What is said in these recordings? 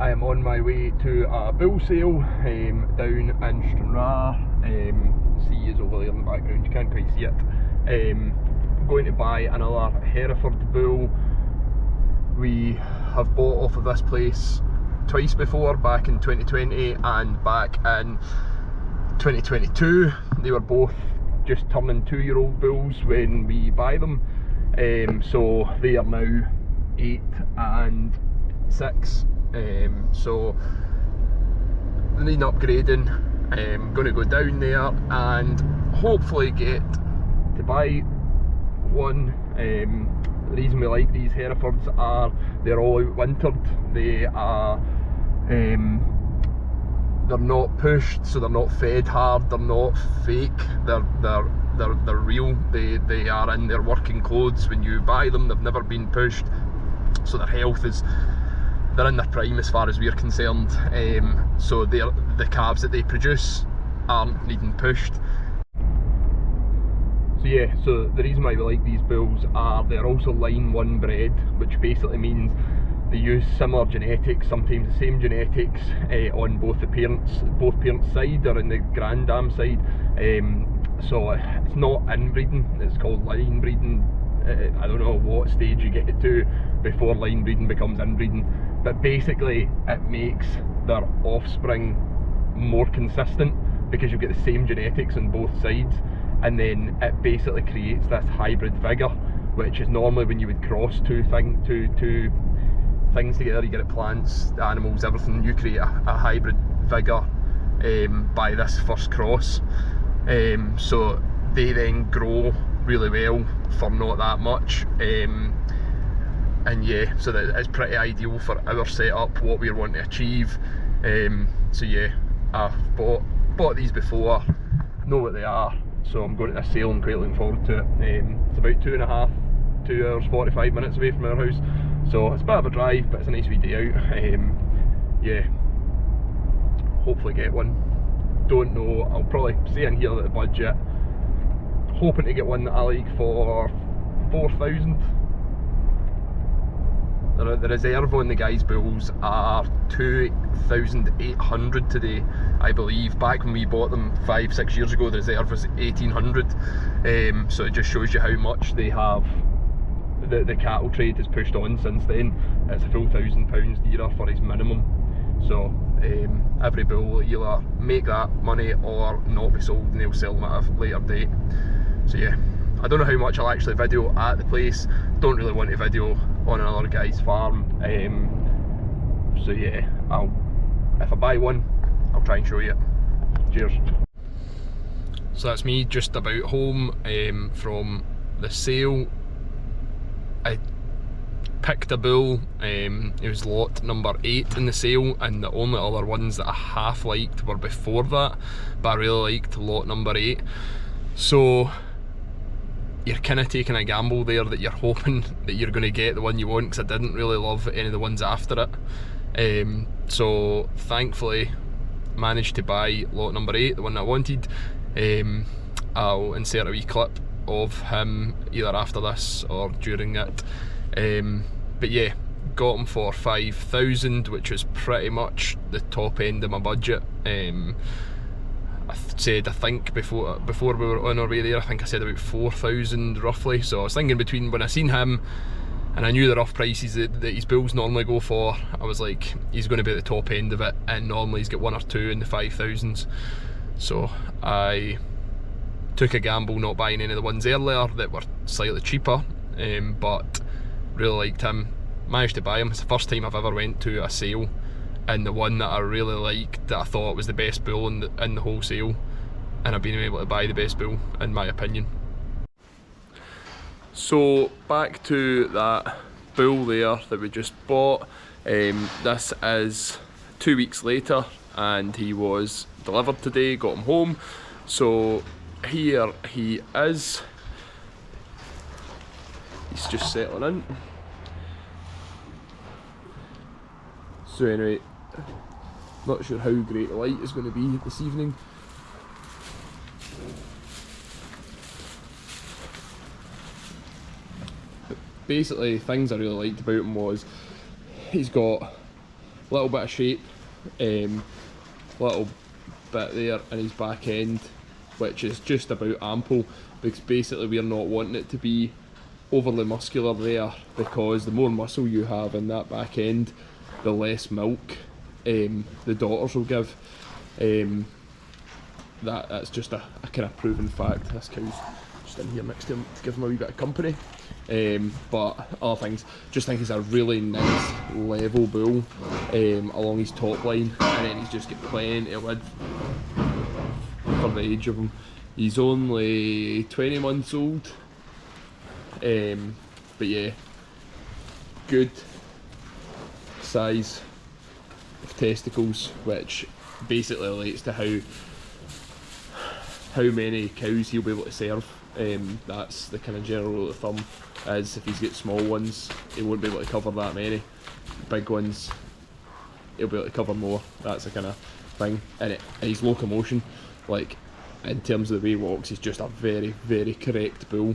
I am on my way to a bull sale down in Stranraer. Sea is over there in the background, you can't quite see it. I'm going to buy another Hereford bull. We have bought off of this place twice before, back in 2020 and back in 2022. They were both just turning 2-year-old bulls when we buy them. So they are now 8 and 6. So they need upgrading. I'm going to go down there and hopefully get to buy one. The reason we like these Herefords are they're all out-wintered. They are they're not pushed, so they're not fed hard, they're not fake, they're real. They are in their working clothes when you buy them. They've never been pushed, so their health is, they're in their prime as far as we're concerned. So the calves that they produce aren't needing pushed. So yeah, so the reason why we like these bulls are they're also line 1 bred, which basically means they use similar genetics, sometimes the same genetics on both parents' side or in the granddam side. So it's not inbreeding, it's called line breeding. I don't know what stage you get to before line breeding becomes inbreeding, but basically it makes their offspring more consistent because you get the same genetics on both sides, and then it basically creates this hybrid vigour, which is normally when you would cross two things together, you get it, plants, animals, everything, you create a hybrid vigour by this first cross. So they then grow really well for not that much, and yeah, so that it's pretty ideal for our setup, what we're wanting to achieve. So yeah, I've bought these before, know what they are, so I'm going to this sale and quite looking forward to it. It's about 2 hours 45 minutes away from our house, so it's a bit of a drive, but it's a nice wee day out. Yeah, hopefully get one. Don't know, I'll probably say in here that the budget, hoping to get one that I like for 4,000. The reserve on the guys' bulls are 2,800 today, I believe. Back when we bought them 5-6 years ago, the reserve was 1,800. So it just shows you how much they have. The cattle trade has pushed on since then. It's a full £1,000 dearer for his minimum. So every bull will either make that money or not be sold, and they'll sell them at a later date. So yeah, I don't know how much I'll actually video at the place. Don't really want to video on another guy's farm. So yeah, if I buy one, I'll try and show you. Cheers. So that's me just about home from the sale. I picked a bull. It was lot number 8 in the sale, and the only other ones that I half liked were before that, but I really liked lot number 8. So you're kind of taking a gamble there that you're hoping that you're going to get the one you want, because I didn't really love any of the ones after it. So thankfully managed to buy lot number 8, the one I wanted. I'll insert a wee clip of him either after this or during it. But yeah, got him for 5,000, which was pretty much the top end of my budget. I think before we were on our way there, I think I said about 4,000 roughly. So I was thinking between, when I seen him and I knew the rough prices that his bulls normally go for, I was like, he's going to be at the top end of it, and normally he's got 1 or 2 in the 5,000s. So I took a gamble not buying any of the ones earlier that were slightly cheaper, but really liked him. Managed to buy him. It's the first time I've ever went to a sale and the one that I really liked, that I thought was the best bull in the whole sale, and I've been able to buy the best bull in my opinion. So back to that bull there that we just bought. This is 2 weeks later, and he was delivered today, got him home. So here he is. He's just settling in. So anyway, not sure how great the light is going to be this evening. But basically, things I really liked about him was he's got little bit of shape, little bit there in his back end, which is just about ample, because basically we're not wanting it to be overly muscular there, because the more muscle you have in that back end, the less milk the daughters will give. That's just a kind of proven fact. This cow's just in here next to him to give him a wee bit of company. But other things, just think he's a really nice level bull along his top line, and then he's just got plenty of width for the age of him. He's only 20 months old, but yeah, good size of testicles, which basically relates to how many cows he'll be able to serve. That's the kind of general rule of thumb, is if he's got small ones, he won't be able to cover that many. Big ones, he'll be able to cover more. That's the kind of thing. And his locomotion, like in terms of the way he walks, he's just a very, very correct bull.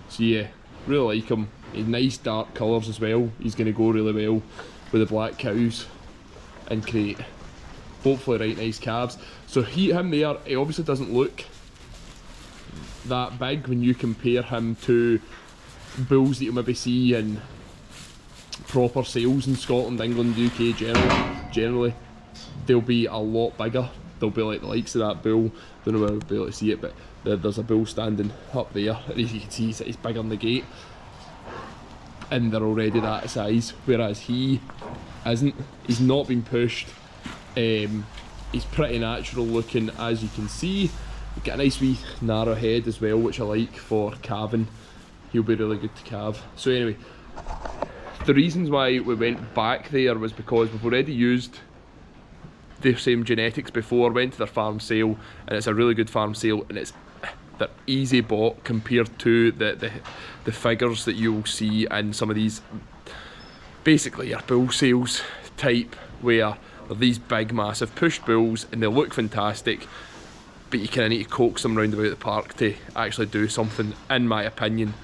So yeah, really like him. He's nice dark colours as well. He's going to go really well with the black cows and create hopefully right nice calves. So him there, he obviously doesn't look that big when you compare him to bulls that you maybe see in proper sales in Scotland, England, UK generally. They'll be a lot bigger. They'll be like the likes of that bull. Don't know where we'll be able to see it, but there's a bull standing up there, and as you can see, he's big on the gate, and they're already that size, whereas he isn't. He's not been pushed. He's pretty natural looking, as you can see. He's got a nice wee narrow head as well, which I like for calving. He'll be really good to calve. So anyway, the reasons why we went back there was because we've already used the same genetics before, went to their farm sale, and it's a really good farm sale, and they're easy bought compared to the figures that you'll see in some of these, basically your bull sales type, where they're these big massive pushed bulls and they look fantastic, but you kind of need to coax them round about the park to actually do something. In my opinion,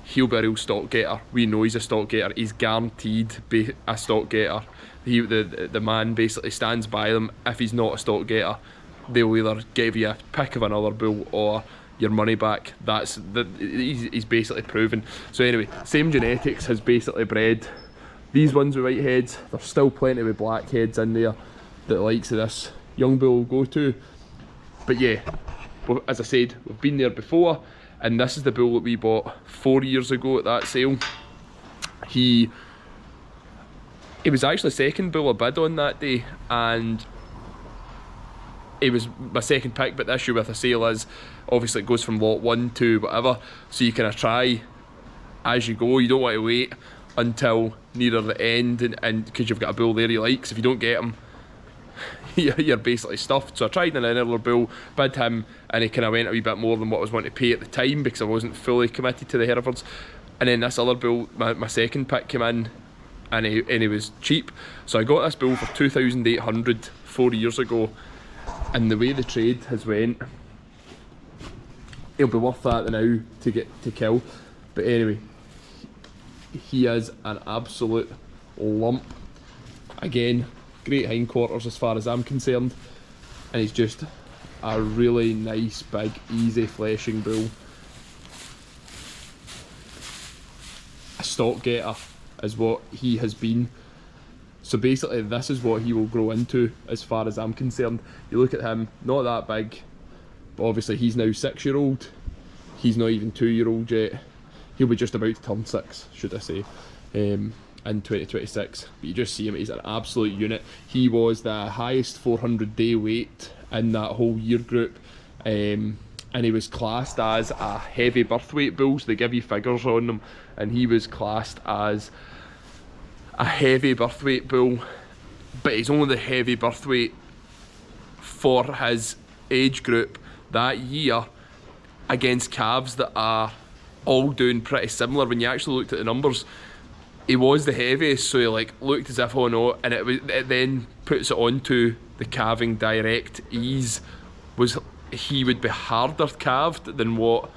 he'll be a real stock getter. We know he's a stock getter. He's guaranteed to be a stock getter. The man basically stands by them. If he's not a stock getter, they'll either give you a pick of another bull or your money back. He's basically proven. So anyway, same genetics has basically bred these ones with white heads. There's still plenty with black heads in there that the likes of this young bull will go to. But yeah, as I said, we've been there before, and this is the bull that we bought 4 years ago at that sale. He was actually second bull I bid on that day, and he was my second pick. But the issue with a sale is, obviously it goes from lot 1 to whatever, so you kind of try as you go. You don't want to wait until nearer the end, and because you've got a bull there you like, so if you don't get him, you're basically stuffed. So I tried another bull, bid him, and he kind of went a wee bit more than what I was wanting to pay at the time, because I wasn't fully committed to the Herefords. And then this other bull, my second pick, came in, and he was cheap. So I got this bull for 2,800 4 years ago, and the way the trade has went, it'll be worth that now to get to kill. But anyway, he is an absolute lump. Again, great hindquarters as far as I'm concerned, and he's just a really nice, big, easy fleshing bull. A stock getter is what he has been. So basically this is what he will grow into as far as I'm concerned. You look at him, not that big, but obviously he's now 6-year-old. He's not even 2-year-old yet. He'll be just about to turn 6, should I say, in 2026. But you just see him, he's an absolute unit. He was the highest 400-day weight in that whole year group, and he was classed as a heavy birth weight bull, so they give you figures on them, and he was classed as a heavy birth weight bull, but he's only the heavy birth weight for his age group that year, against calves that are all doing pretty similar. When you actually looked at the numbers, he was the heaviest, so he like looked as if, oh no, and it then puts it onto the calving direct ease, was he would be harder calved than what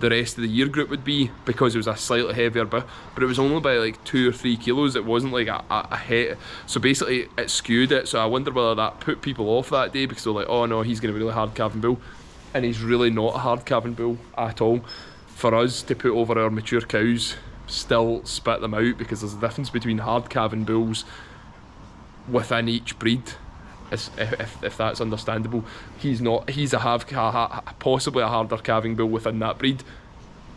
the rest of the year group would be, because it was a slightly heavier but it was only by like 2 or 3 kilos. It wasn't like a head, so basically it skewed it. So I wonder whether that put people off that day, because they're like, oh no, he's going to be really hard calving bull, and he's really not a hard calving bull at all. For us to put over our mature cows, still spit them out, because there's a difference between hard calving bulls within each breed, if that's understandable. He's not, he's possibly a harder calving bull within that breed,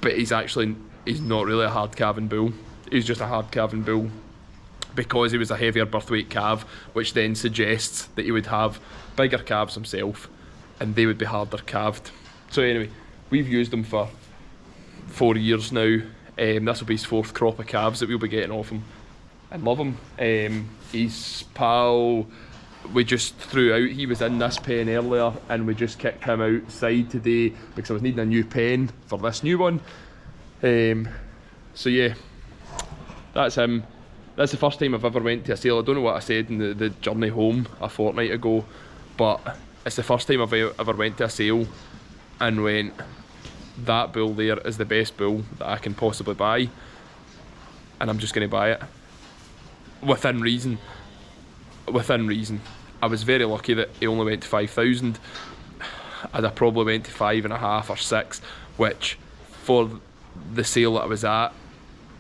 but he's not really a hard calving bull. He's just a hard calving bull because he was a heavier birth weight calf, which then suggests that he would have bigger calves himself and they would be harder calved. So anyway, we've used him for 4 years now. This will be his 4th crop of calves that we'll be getting off him, and love him. His pal, we just threw out, he was in this pen earlier and we just kicked him outside today because I was needing a new pen for this new one. So yeah, that's him. That's the first time I've ever went to a sale. I don't know what I said in the journey home a fortnight ago, but it's the first time I've ever went to a sale and went, that bull there is the best bull that I can possibly buy, and I'm just going to buy it. Within reason. I was very lucky that he only went to 5,000. I'd have probably went to 5.5 or 6, which for the sale that I was at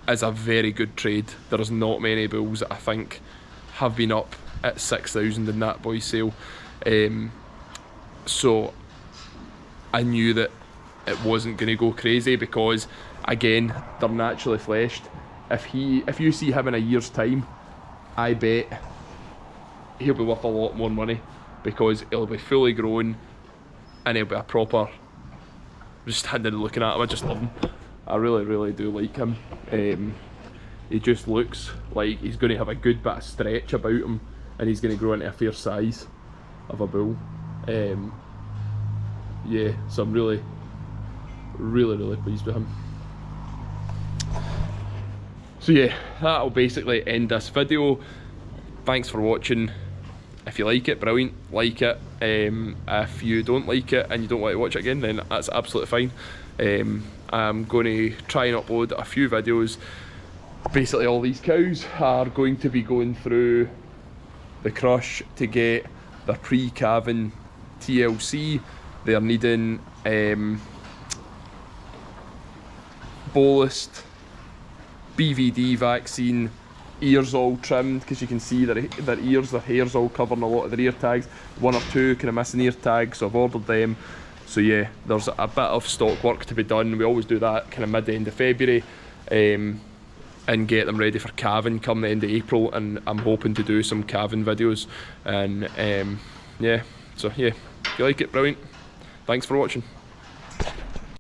is a very good trade. There's not many bulls that I think have been up at 6,000 in that boy's sale. So I knew that it wasn't going to go crazy, because again, they're naturally fleshed. If you see him in a year's time, I bet he'll be worth a lot more money, because he'll be fully grown and he'll be a proper, just standing and looking at him, I just love him. I really, really do like him. He just looks like he's going to have a good bit of stretch about him, and he's going to grow into a fair size of a bull. Yeah, so I'm really, really, really pleased with him. So yeah, that'll basically end this video. Thanks for watching. If you like it, brilliant, like it. If you don't like it and you don't want to watch it again, then that's absolutely fine. I'm going to try and upload a few videos. Basically all these cows are going to be going through the crush to get their pre-calving TLC. They're needing bolused, BVD vaccine, ears all trimmed, because you can see their ears, their hair's all covering a lot of their ear tags. 1 or 2 kind of missing ear tags, so I've ordered them. So yeah, there's a bit of stock work to be done. We always do that kind of mid-end of February, and get them ready for calving come the end of April, and I'm hoping to do some calving videos. And yeah, so yeah, if you like it, brilliant. Thanks for watching.